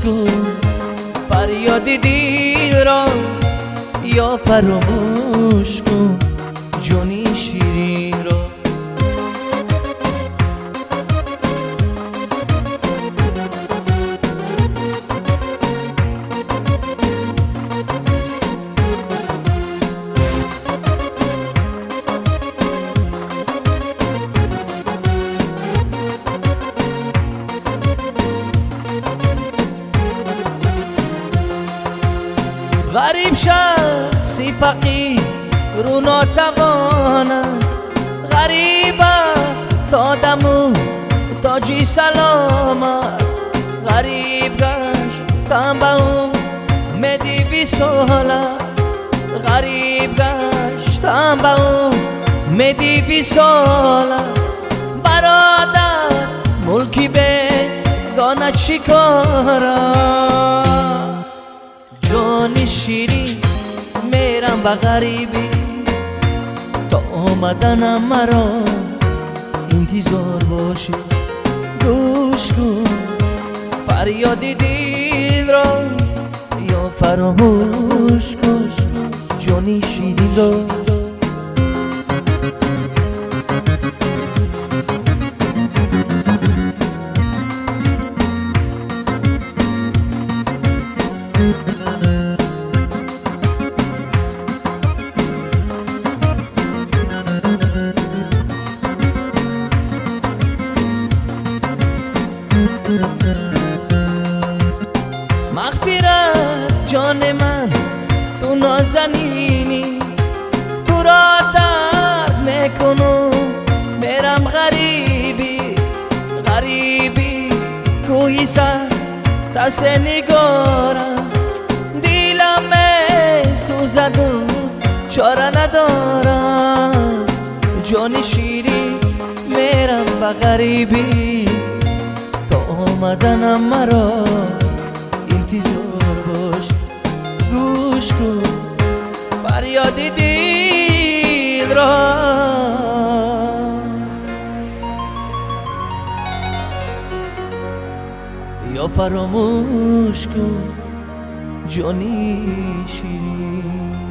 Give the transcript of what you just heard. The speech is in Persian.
کن فریاد دل را، یا فراموش کن جانی شیرین را. غریب شخصی فقیر رو ناتواند، غریب تا دمو تاجی سلام است، غریب گشتم به امیدی وصاله، غریب گشتم به امیدی وصاله. برادر ملکی بیگانه چیکاره، جان شیرین میرم به غریبی، تا آمدنم مرا انتظار باشه. گوش کن فریاد دل را، یا فراموش کن جانی شیرین را. مغفرت جان من تو نازنینی، تو را ترک میکنم میرم غریبی، غریبی کوهی سر دست نگارم، دیلم میسوزد و چاره ندارم. جان شیرین میرم به غریبی، تا آمدنم مرا انتظار باش. گوش کن فریاد دل را، یا فراموش کن جانی شیرین.